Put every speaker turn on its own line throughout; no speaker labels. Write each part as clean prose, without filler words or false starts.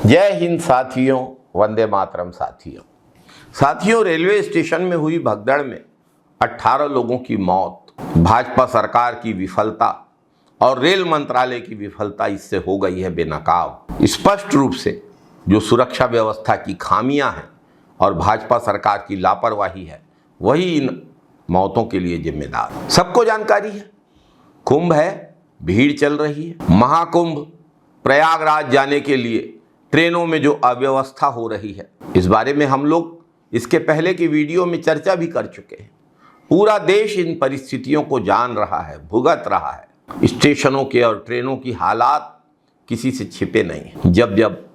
जय हिंद साथियों, वंदे मातरम साथियों, रेलवे स्टेशन में हुई भगदड़ में 18 लोगों की मौत, भाजपा सरकार की विफलता और रेल मंत्रालय की विफलता इससे हो गई है बेनकाब। स्पष्ट रूप से जो सुरक्षा व्यवस्था की खामियां हैं और भाजपा सरकार की लापरवाही है, वही इन मौतों के लिए जिम्मेदार। सबको जानकारी है, कुंभ है, भीड़ चल रही है। महाकुंभ प्रयागराज जाने के लिए ट्रेनों में जो अव्यवस्था हो रही है, इस बारे में हम लोग इसके पहले की वीडियो में चर्चा भी कर चुके हैं। पूरा देश इन परिस्थितियों को जान रहा है, भुगत रहा है। स्टेशनों के और ट्रेनों की हालात किसी से छिपे नहीं हैं। जब जब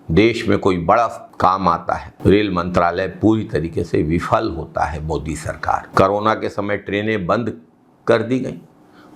देश में कोई बड़ा काम आता है, रेल मंत्रालय पूरी तरीके से विफल होता है। मोदी सरकार, कोरोना के समय ट्रेनें बंद कर दी गई,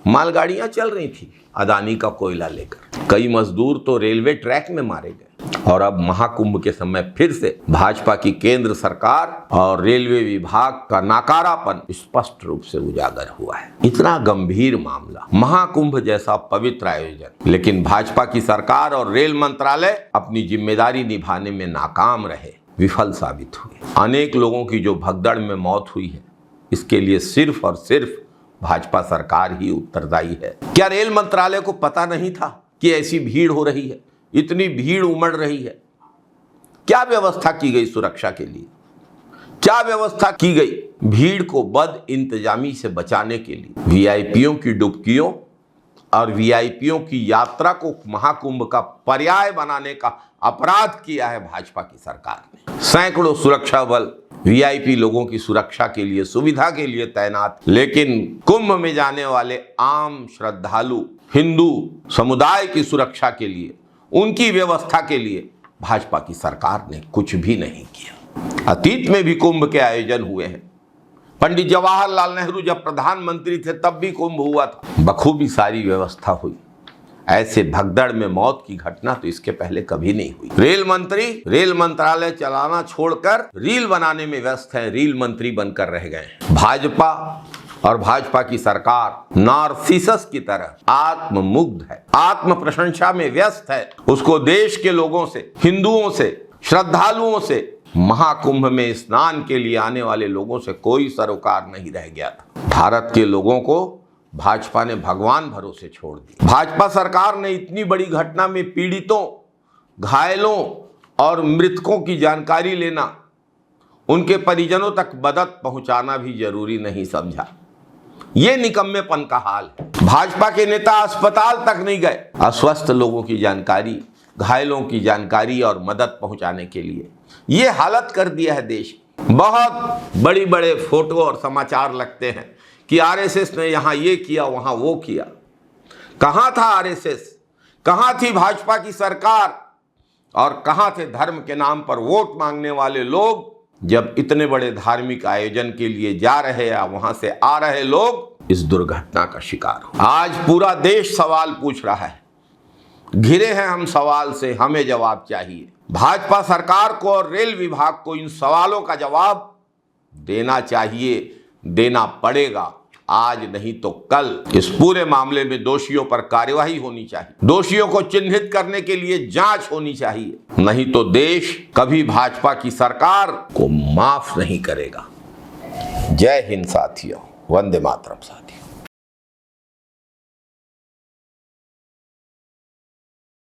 मालगाड़ियां चल रही थी अदानी का कोयला लेकर, कई मजदूर तो रेलवे ट्रैक में मारे गए। और अब महाकुंभ के समय फिर से भाजपा की केंद्र सरकार और रेलवे विभाग का नाकारापन स्पष्ट रूप से उजागर हुआ है। इतना गंभीर मामला, महाकुंभ जैसा पवित्र आयोजन, लेकिन भाजपा की सरकार और रेल मंत्रालय अपनी जिम्मेदारी निभाने में नाकाम रहे, विफल साबित हुए। अनेक लोगों की जो भगदड़ में मौत हुई है, इसके लिए सिर्फ और सिर्फ भाजपा सरकार ही उत्तरदायी है। क्या रेल मंत्रालय को पता नहीं था कि ऐसी भीड़ हो रही है, इतनी भीड़ उमड़ रही है? क्या व्यवस्था की गई सुरक्षा के लिए? क्या व्यवस्था की गई भीड़ को बद इंतजामी से बचाने के लिए? वीआईपीओं की डुबकियों और वीआईपीओं की यात्रा को महाकुंभ का पर्याय बनाने का अपराध किया है भाजपा की सरकार ने। सैकड़ों सुरक्षा बल वीआईपी लोगों की सुरक्षा के लिए, सुविधा के लिए तैनात, लेकिन कुंभ में जाने वाले आम श्रद्धालु हिंदू समुदाय की सुरक्षा के लिए, उनकी व्यवस्था के लिए भाजपा की सरकार ने कुछ भी नहीं किया। अतीत में भी कुंभ के आयोजन हुए हैं। पंडित जवाहरलाल नेहरू जब प्रधानमंत्री थे तब भी कुंभ हुआ था, बखूबी सारी व्यवस्था हुई। ऐसे भगदड़ में मौत की घटना तो इसके पहले कभी नहीं हुई। रेल मंत्री रेल मंत्रालय चलाना छोड़कर रील बनाने में व्यस्त हैं, रील मंत्री बनकर रह गए। भाजपा और भाजपा की सरकार नार्सिसस की तरह आत्ममुग्ध है, आत्म प्रशंसा में व्यस्त है। उसको देश के लोगों से, हिंदुओं से, श्रद्धालुओं से, महाकुंभ में स्नान के लिए आने वाले लोगों से कोई सरोकार नहीं रह गया था। भारत के लोगों को भाजपा ने भगवान भरोसे छोड़ दिया। भाजपा सरकार ने इतनी बड़ी घटना में पीड़ितों, घायलों और मृतकों की जानकारी लेना, उनके परिजनों तक मदद पहुंचाना भी जरूरी नहीं समझा। ये निकम्मेपन का हाल है। भाजपा के नेता अस्पताल तक नहीं गए अस्वस्थ लोगों की जानकारी, घायलों की जानकारी और मदद पहुंचाने के लिए। ये हालत कर दिया है देश। बहुत बड़ी बड़े फोटो और समाचार लगते हैं कि आरएसएस ने यहां ये किया, वहां वो किया। कहां था आरएसएस? कहां थी भाजपा की सरकार? और कहां थे धर्म के नाम पर वोट मांगने वाले लोग जब इतने बड़े धार्मिक आयोजन के लिए जा रहे या वहां से आ रहे लोग इस दुर्घटना का शिकार हो? आज पूरा देश सवाल पूछ रहा है, घिरे हैं हम सवाल से, हमें जवाब चाहिए। भाजपा सरकार को और रेल विभाग को इन सवालों का जवाब देना चाहिए, देना पड़ेगा। आज नहीं तो कल इस पूरे मामले में दोषियों पर कार्यवाही होनी चाहिए, दोषियों को चिन्हित करने के लिए जांच होनी चाहिए। नहीं तो देश कभी भाजपा की सरकार को माफ नहीं करेगा। जय हिंद साथियों, वंदे मातरम साथियों।